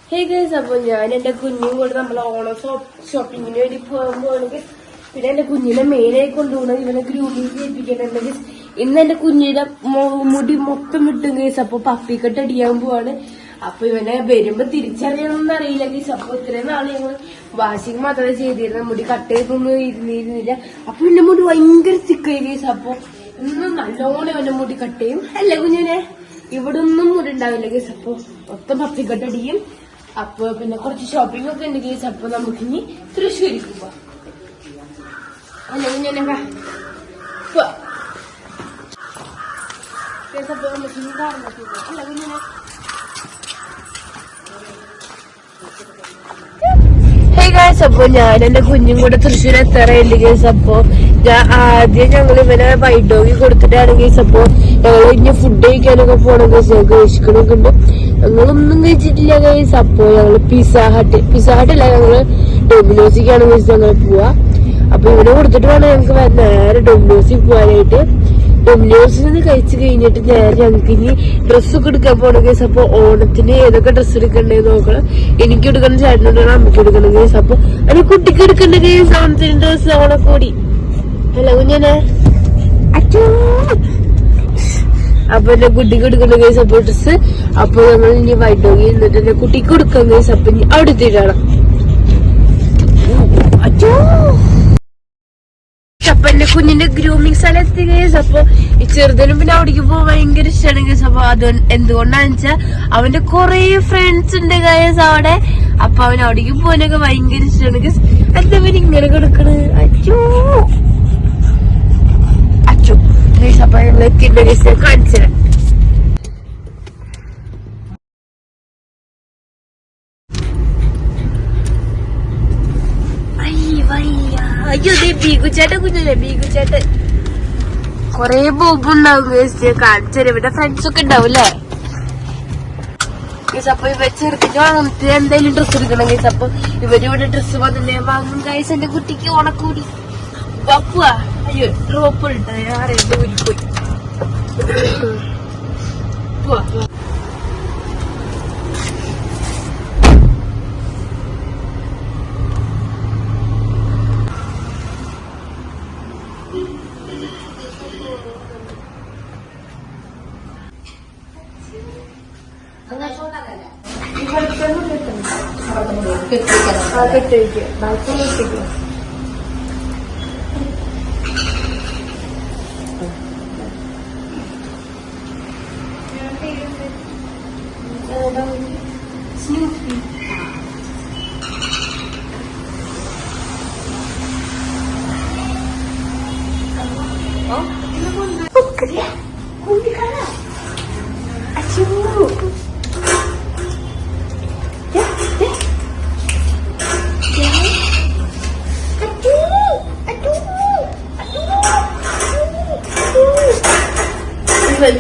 Hey guys, അപ്പൊ ഞാൻ എന്റെ കുഞ്ഞും കൂടെ നമ്മളെ ഓണം ഷോപ്പിങ്ങിന് വേണ്ടി പോകുമ്പോണെങ്കിൽ പിന്നെ എന്റെ കുഞ്ഞിനെ മെയിനായി കൊണ്ടുപോകണം ഇവനെ ഗ്രൂമിങ് ചെയ്യിപ്പിക്കണമെങ്കിൽ ഇന്ന് എന്റെ കുഞ്ഞിന്റെ മുടി മൊത്തം വിട്ടും ഗൈസ്. അപ്പൊ പപ്പിക്കെട്ട് അടിയാൻ പോവാണ്. അപ്പൊ ഇവനെ വരുമ്പോ തിരിച്ചറിയണമെന്ന് അറിയില്ല ഗൈസ്. അപ്പൊ ഇത്രയും നാളെ ഞങ്ങള് വാഷിങ് മാത്രമേ ചെയ്തിരുന്ന, മുടി കട്ട് ചെയ്തൊന്നും ഇരുന്നിരുന്നില്ല. അപ്പൊ എന്റെ മുടി ഭയങ്കര തിക്കായി ഗൈസ്. അപ്പൊ ഇന്ന് നല്ലോണം എന്റെ മുടി കട്ട് ചെയ്യും അല്ലേ കുഞ്ഞിനെ. ഇവിടെ ഒന്നും മുടി ഉണ്ടാവില്ല ഗൈസ്. അപ്പൊ മൊത്തം പപ്പിക്കെട്ട് അടിയും. അപ്പൊ പിന്നെ കുറച്ച് ഷോപ്പിംഗ് ഒക്കെ ഉണ്ട് ഗൈസ്. അപ്പൊ നമുക്കിനി തൃശ്ശൂരിക്ക് പോവാം അല്ലെ കുഞ്ഞിനെ. അപ്പൊ നമുക്കിനി കാരണത്തിൽ പോവാം അല്ല കുഞ്ഞിനെ. അപ്പൊ ഞാൻ എന്റെ കുഞ്ഞും കൂടെ തൃശ്ശൂർ എത്താറായില്ല ഗൈസ്. അപ്പൊ ഞാൻ ആദ്യം ഞങ്ങൾ ഇവനെ വൈറ്റ് ഡോഗി കൊടുത്തിട്ടാണ് ഗൈസ്. അപ്പൊ ഞങ്ങൾ ഇനി ഫുഡ് കഴിക്കാനൊക്കെ പോണം ഗൈസ്. ഞങ്ങൾക്ക് കഴിക്കണമൊക്കെ ഉണ്ട്. ഞങ്ങളൊന്നും കഴിച്ചിട്ടില്ല ഗൈസ്. അപ്പൊ ഞങ്ങള് പിസ്സ ഹട്ടല്ല, ഞങ്ങള് ഡൊമിനോസിക്കാണ് ഗൈസ് ഞങ്ങൾ പോവാ. അപ്പൊ ഇവനെ കൊടുത്തിട്ട് വേണം ഞങ്ങക്ക് നേരെ ഡൊമിനോസിൽ പോകാനായിട്ട്. ഡൊമിനോസിൽ നിന്ന് കഴിച്ചു കഴിഞ്ഞിട്ട് നേരെ ഞങ്ങൾക്ക് ഇനി ഡ്രസ്സൊക്കെ എടുക്കാൻ പോകണം ഗൈസ്. അപ്പൊ ഓണത്തിന് ഏതൊക്കെ ഡ്രസ്സ് എടുക്കണ്ടേന്ന് നോക്കണം. എനിക്ക് എടുക്കണം, ചേട്ടനുണ്ടാണ്, അമ്മയ്ക്ക് എടുക്കണം ഗൈസ്. അപ്പൊ അതിന് കുട്ടിക്ക് എടുക്കണ്ട ഗൈസ് ഓണത്തിന് ഡ്രസ്സ്. ഓണക്കൂടി അല്ല കുഞ്ഞനെ. അപ്പൊ എന്റെ കുട്ടിക്ക് എടുക്കണ്ട ഗൈസ് അപ്പൊ ഡ്രസ്സ്. അപ്പൊ നമ്മൾ ഇനി വൈറ്റ് ഡോഗി എന്നിട്ട് എന്റെ കുട്ടിക്ക് കൊടുക്കാം ഗൈസ്. അപ്പൊ ഇനി അവിടെ എത്തിയിട്ടാണ്. അപ്പൊ എന്റെ കുഞ്ഞിന്റെ ഗ്രൂമിങ് സ്ഥലത്ത് ഗൈസ്. അപ്പൊ ഈ ചെറുതിനും പിന്നെ അവിടേക്ക് പോകാൻ ഭയങ്കര ഇഷ്ടമാണ് ഗൈസ്. അപ്പൊ അത് എന്തുകൊണ്ടാന്ന് വെച്ചാൽ അവന്റെ കൊറേ ഫ്രണ്ട്സ് ഉണ്ട് ഗൈസ് അവിടെ. അപ്പൊ അവൻ അവിടേക്ക് പോകാനൊക്കെ ഭയങ്കര ഇഷ്ടമാണ് ഗൈസ്. അതവൻ ഇങ്ങനെ കൊടുക്കണ്. അച്ചോ ഗൈസ്. അപ്പൊ എത്തിയിട്ട് ഗൈസ് കാണിച്ചു തരാം. അയ്യോ ബീഗുച്ചേട്ടൻ കുഞ്ഞല്ലേ, ബീഗുച്ചേട്ടൻ കൊറേ ബോബുണ്ടാവും ഗൈസ്. കാണിച്ചു തരാം. ഇവിടെ ഫ്രണ്ട്സ് ഒക്കെ ഉണ്ടാവും അല്ലേ ഗൈസ്. അപ്പൊ ഇവ ചെറുതിന് വാങ്ങുന്നത് എന്തായാലും ഡ്രസ്സ് എടുക്കണം ഗൈസ്. അപ്പൊ ഇവരിവിടെ ഡ്രസ്സ് വന്നില്ലേ വാങ്ങും ഗൈസ്. എന്റെ കുട്ടിക്ക് ഓണക്കൂടി വപ്പുവാ. അയ്യോ ഡ്രോപ്പ് ഇട്ട ആരെന്റെ ഊരിപ്പോയി. കെട്ടിരിക്കുക ബാക്കി കെട്ടിക്കുക.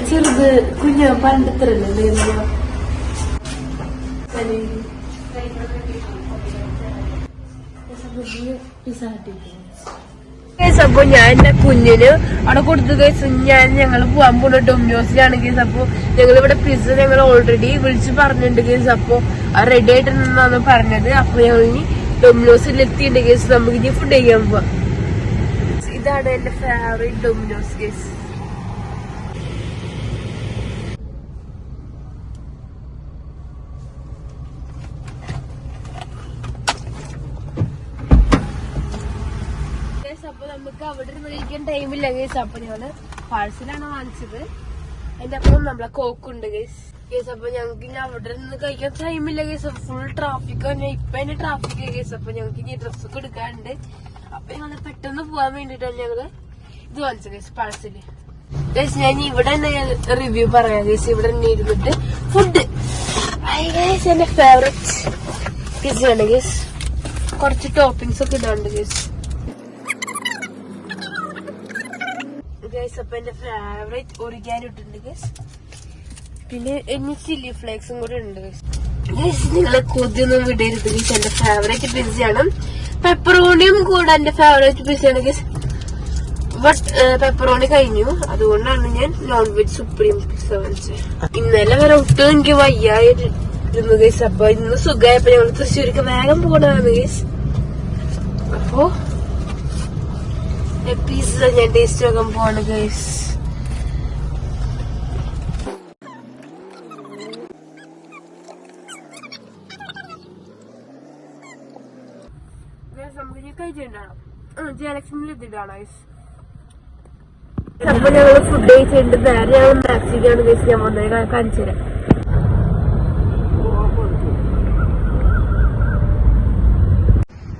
ചെറുത് കുഞ്ഞ പണ്ടത്രല്ലേ. അപ്പൊ ഞാൻ എന്റെ കുഞ്ഞിന് അവിടെ കൊടുത്തു ഗൈസ്. ഞങ്ങള് പോവാൻ പോണ ഡൊമിനോസിലാണ് ഗൈസ്. അപ്പൊ ഞങ്ങൾ ഇവിടെ പിസ്സ ഞങ്ങൾ ഓൾറെഡി വിളിച്ച് പറഞ്ഞിട്ടുണ്ട് ഗൈസ്. അപ്പൊ അത് റെഡി ആയിട്ടെന്നാണ് പറഞ്ഞത്. അപ്പൊ ഞങ്ങൾ ഇനി ഡൊമിനോസിൽ എത്തിയിട്ടുണ്ട് ഗൈസ്. നമുക്ക് ഇനി ഫുഡ് കഴിക്കാൻ പോവാം. ഇതാണ് എന്റെ ഫേവറേറ്റ് ഡൊമിനോസ് ഗൈസ്. അപ്പൊ നമുക്ക് അവിടെ നിന്ന് കഴിക്കാൻ ടൈമില്ല ഗൈസ്. അപ്പൊ ഞങ്ങള് പാഴ്സലാണ് വാങ്ങിച്ചത്. അതിന്റെ അപ്പുറം നമ്മളെ കോക്കുണ്ട് ഗൈസ്. അപ്പൊ ഞങ്ങൾക്ക് ഇനി അവിടെ നിന്ന് കഴിക്കാൻ ടൈമില്ല ഗൈസ്. ഫുൾ ട്രാഫിക് തന്നെ. ഇപ്പൊ തന്നെ ട്രാഫിക് ഗൈസ്. അപ്പൊ ഞങ്ങൾക്ക് ഇനി ഡ്രസ്സൊക്കെ എടുക്കാറുണ്ട്. അപ്പൊ ഞങ്ങള് പെട്ടെന്ന് പോവാൻ വേണ്ടിട്ടാണ് ഞങ്ങള് ഇത് വാങ്ങിച്ചത് ഗൈസ് പാഴ്സല് ഗൈസ്. ഞാൻ ഇവിടെ തന്നെ റിവ്യൂ പറയാം ഗൈസ്. ഇവിടെ തന്നെ ഇരുന്നിട്ട് ഫുഡ് ഗൈസ്. എന്റെ ഫേവറേറ്റ് പിസ്സയാണ് ഗൈസ്. കുറച്ച് ടോപ്പിംഗ്സ് ഒക്കെ ഇടാണ്ട് ഗൈസ്. അപ്പൊ എന്റെ ഫേവറേറ്റ് ഒറിഗാനോ ഇട്ടുണ്ട് ഗൈസ്. പിന്നെ ഇനി ചില്ലി ഫ്ലേക്സും കൂടെ ഉണ്ട് ഗൈസ്. നിങ്ങളെ കൊതിയൊന്നും വിടരുത് ഗൈസ്. എന്റെ ഫേവറേറ്റ് പിസ്സയാണ്. പെപ്പറോണിയും കൂടെ എന്റെ ഫേവറേറ്റ് പിസ്സയാണ് ഗൈസ്. ബട്ട് പെപ്പറോണി കഴിഞ്ഞു. അതുകൊണ്ടാണ് ഞാൻ നോൺ വെജ് സുപ്രീം പിസ്സ വാങ്ങിച്ചത്. ഇന്നലെ വരെ ഒട്ടും എനിക്ക് വയ്യായ ഗൈസ്. അപ്പൊ ഇന്ന് സുഖമായപ്പോ ഞങ്ങൾ തൃശ്ശൂർക്ക് വേഗം പോകണതാണ് ഗൈസ്. അപ്പൊ പീസ ഞാൻ ടേസ്റ്റ് നോക്കാൻ പോവാണ് ഗൈസ്. നമുക്ക് കഴിച്ചിട്ടുണ്ടാണോ ജയലക്ഷ്മിയിൽ എത്തിയിട്ടാണോ ഗൈസ്. അപ്പൊ ഞങ്ങള് ഫുഡ് കഴിച്ചിട്ടുണ്ട്. നേരെ ഞങ്ങൾ മാക്സിക്കാണ് ഗൈസ് ഞാൻ വന്നത് കാണിച്ചു തരാം.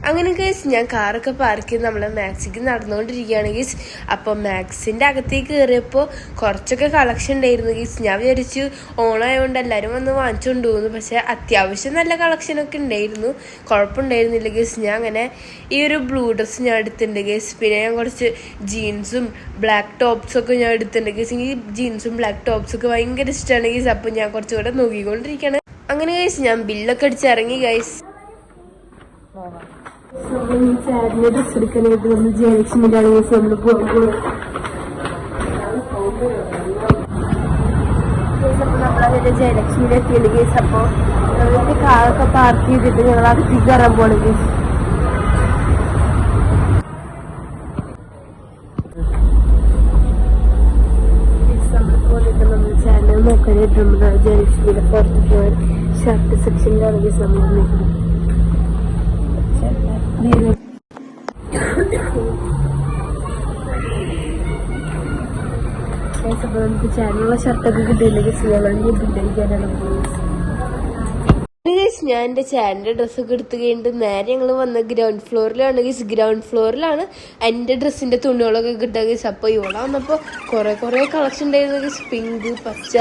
അങ്ങനെ ഗൈസ് ഞാൻ കാറൊക്കെ പാർക്ക് ചെയ്ത് നമ്മളെ മാക്സിക്ക് നടന്നുകൊണ്ടിരിക്കുകയാണ് ഗൈസ്. അപ്പൊ മാക്സിന്റെ അകത്തേക്ക് കയറിയപ്പോ കുറച്ചൊക്കെ കളക്ഷൻ ഉണ്ടായിരുന്നു ഗൈസ്. ഞാൻ വിചാരിച്ചു ഓണായതുകൊണ്ട് എല്ലാരും വന്ന് വാങ്ങിച്ചുകൊണ്ട് പോകുന്നു. പക്ഷെ അത്യാവശ്യം നല്ല കളക്ഷനൊക്കെ ഉണ്ടായിരുന്നു, കുഴപ്പമുണ്ടായിരുന്നില്ല ഗൈസ്. ഞാൻ അങ്ങനെ ഈ ഒരു ബ്ലൂ ഡ്രസ്സ് ഞാൻ എടുത്തിട്ടുണ്ട് ഗൈസ്. പിന്നെ ഞാൻ കുറച്ച് ജീൻസും ബ്ലാക്ക് ടോപ്സൊക്കെ ഞാൻ എടുത്തിട്ടുണ്ട് ഗൈസ്. എനിക്ക് ജീൻസും ബ്ലാക്ക് ടോപ്സൊക്കെ ഭയങ്കര ഇഷ്ടമാണ് ഗൈസ്. അപ്പൊ ഞാൻ കുറച്ചുകൂടെ നോക്കിക്കൊണ്ടിരിക്കുകയാണ്. അങ്ങനെ ഗൈസ് ഞാൻ ബില്ലൊക്കെ അടിച്ച് ഇറങ്ങി ഗൈസ്. ചേട്ടന്റെ ഡ്രസ് എടുക്കാനായിട്ട് നമ്മൾ ജയലക്ഷ്മിയുടെ ആണെങ്കിൽ നമ്മൾ പോകുമ്പോൾ നമ്മളതിന്റെ ജയലക്ഷ്മിയുടെ എത്തിയുണ്ട് കേസ്. അപ്പൊ ഞങ്ങൾക്ക് കാറൊക്കെ പാർക്ക് ചെയ്തിട്ട് ഞങ്ങൾ അകത്തേക്ക് കയറാൻ പോണ കേസ്. നമ്മൾ ചേട്ടനെ നോക്കാനായിട്ട് നമ്മൾ ജയലക്ഷ്മിയുടെ പുറത്തേക്ക് ഷർട്ട് സെക്ഷനിലാണ് കേസ് നമ്മൾ നോക്കുന്നത്. അപ്പൊ നമുക്ക് ചേട്ടനുള്ള ഷർട്ടൊക്കെ കിട്ടിയില്ലെങ്കിൽ സിനിമ ബില്ലടിക്കാനാണ് പോകുന്നത്. ഞാൻ എന്റെ ചേട്ടന്റെ ഡ്രസ്സൊക്കെ എടുത്തു കഴിഞ്ഞിട്ട് നേരെ ഞങ്ങൾ വന്ന ഗ്രൗണ്ട് ഫ്ലോറിലാണ് ഗീസ്. ഗ്രൗണ്ട് ഫ്ലോറിലാണ് എന്റെ ഡ്രസ്സിന്റെ തുണികളൊക്കെ കിട്ടുക ഗീസ്. അപ്പൊ ഇവിടെ വന്നപ്പോ കുറെ കളക്ഷൻ ഉണ്ടായിരുന്നു ഗീസ്. പിങ്ക്, പച്ച,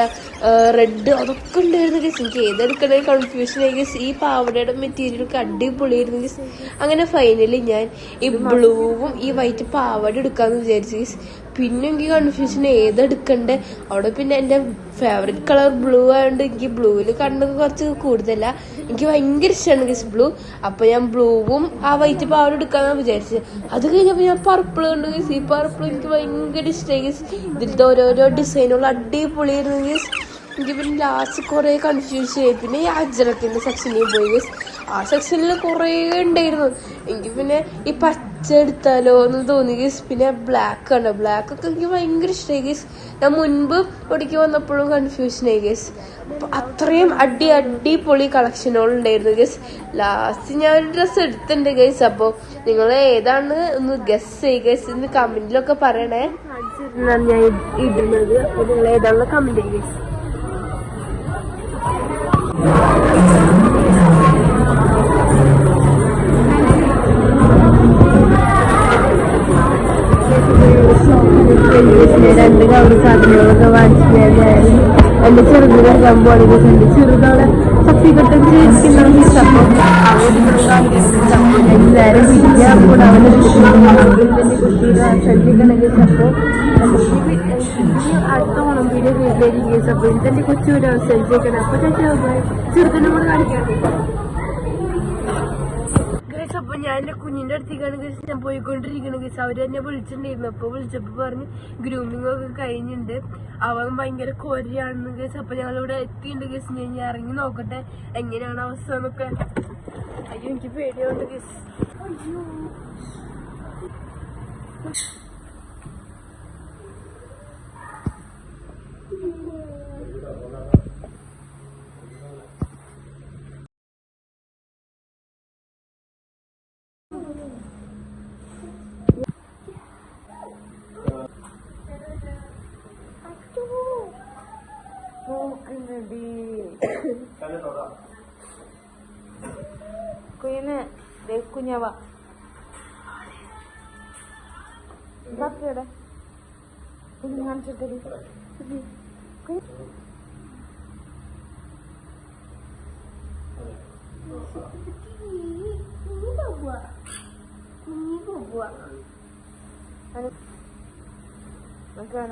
റെഡ് അതൊക്കെ ഉണ്ടായിരുന്നു ഗീസ്. എനിക്ക് ഏതെടുക്കണേ കൺഫ്യൂഷൻ ആയി ഗീസ്. ഈ പാവടയുടെ മെറ്റീരിയലൊക്കെ അടിപൊളിയായിരുന്നു ഗീസ്. അങ്ങനെ ഫൈനലി ഞാൻ ഈ ബ്ലൂവും ഈ വൈറ്റ് പാവട എടുക്കാന്ന് വിചാരിച്ചു ഗീസ്. പിന്നെ എനിക്ക് കൺഫ്യൂഷൻ ഏതെടുക്കണ്ടേ. അവിടെ പിന്നെ എന്റെ ഫേവറേറ്റ് കളർ ബ്ലൂ ആയതുകൊണ്ട് എനിക്ക് ബ്ലൂവിൽ കണ്ണൊക്കെ കുറച്ച് കൂടുതല. എനിക്ക് ഭയങ്കര ഇഷ്ടമാണ് ഗീസ് ബ്ലൂ. അപ്പൊ ഞാൻ ബ്ലൂവും ആ വൈറ്റ് പാവട എടുക്കാന്നാണ് വിചാരിച്ചത്. അത് കഴിഞ്ഞപ്പോ ഞാൻ പർപ്പിൾ കണ്ടു ഗീസ്. ഈ പർപ്പിൾ എനിക്ക് ഭയങ്കര ഇഷ്ടമായി ഗീസ്. ഇതിലത്തെ ഓരോരോ ഡിസൈനുള്ള അടിപൊളിയായിരുന്നു ഗീസ്. എനിക്ക് പിന്നെ ലാസ്റ്റ് കുറെ കൺഫ്യൂഷൻ ആയി. പിന്നെ ഈ അജ്രക്കിന്റെ സെക്ഷനിൽ പോയി ഗീസ്. ആ സെക്ഷനിൽ കുറെ ഉണ്ടായിരുന്നു. എനിക്ക് പിന്നെ ഈ പച്ച എടുത്താലോ എന്ന് തോന്നി ഗീസ്. പിന്നെ ബ്ലാക്ക് ആണ്. ബ്ലാക്ക് ഒക്കെ എനിക്ക് ഭയങ്കര ഇഷ്ടമായി ഗീസ്. ഞാൻ മുൻപ് ഒടിക്ക് വന്നപ്പോഴും കൺഫ്യൂഷൻ ആയി ഗീസ്. അപ്പൊ അത്രയും അടിപൊളി കളക്ഷനുകൾ ഉണ്ടായിരുന്നു ഗീസ്. ലാസ്റ്റ് ഞാൻ ഒരു ഡ്രസ്സ് എടുത്തിട്ടുണ്ട് ഗീസ്. അപ്പൊ നിങ്ങൾ ഏതാണ് ഒന്ന് ഗസ് ചെയ്യുക ഗീസ്. ഇന്ന് കമന്റിലൊക്കെ പറയണേ. ഞാൻ ഇടുന്നത്. അപ്പൊ നിങ്ങൾ ഏതാണെന്ന് കമന്റ് ചെയ്യുക ഗീസ്. രണ്ട് കവറ് സാധനങ്ങളൊക്കെ വാങ്ങിച്ചായിരുന്നു. എന്റെ ചെറുതിനെ കമ്പോണെങ്കിൽ എന്റെ ചെറുതോടെ ചപ്പിക്കെട്ടൊക്കെ ചെയ്തിരിക്കുന്ന നേരെ പിരിക്കാൻ കൂടെ അവനെ കുട്ടിയുടെ സഞ്ചിക്കണമെങ്കിൽ ചപ്പോ അടുത്ത ഓണം പിന്നെ വീട്ടിലേക്ക് ചപ്പോ ഇതെന്റെ കൊച്ചുകൂടെ സഞ്ചിക്കണം. അപ്പൊ ചെറുതിനെ കൂടെ കാണിക്കാം. അപ്പൊ ഞാൻ എന്റെ കുഞ്ഞിന്റെ അടുത്തേക്കാണ് ഗൈസ് ഞാൻ പോയിക്കൊണ്ടിരിക്കുന്നത് ഗൈസ്. അവര് എന്നെ വിളിച്ചിട്ടുണ്ടായിരുന്നു. അപ്പൊ വിളിച്ചപ്പോ പറഞ്ഞു ഗ്രൂമിംഗ് ഒക്കെ കഴിഞ്ഞിട്ടുണ്ട്, അവൻ ഭയങ്കര കൊരയാണെന്ന് ഗൈസ്. അപ്പൊ ഞങ്ങളിവിടെ എത്തിയിട്ടുണ്ട് ഗൈസ്. ഞാൻ ഇറങ്ങി നോക്കട്ടെ എങ്ങനെയാണ് അവസ്ഥ എന്നൊക്കെ. അയ്യോ എനിക്ക് പേടിയുണ്ട് ഗൈസ്. അയ്യോ കുഞ്ഞിന് കുഞ്ഞവ കുഞ്ഞു കാണിച്ചിട്ടേ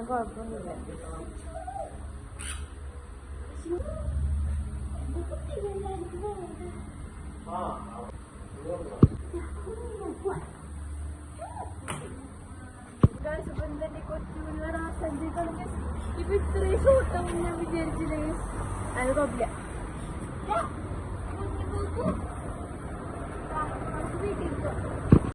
കുഴപ്പമൊന്നുമില്ല. ഇപ്പൊ ഇത്രയും ഷോട്ടാവും ഞാൻ വിചാരിച്ചില്ലേ. അത് കുഴപ്പമില്ല.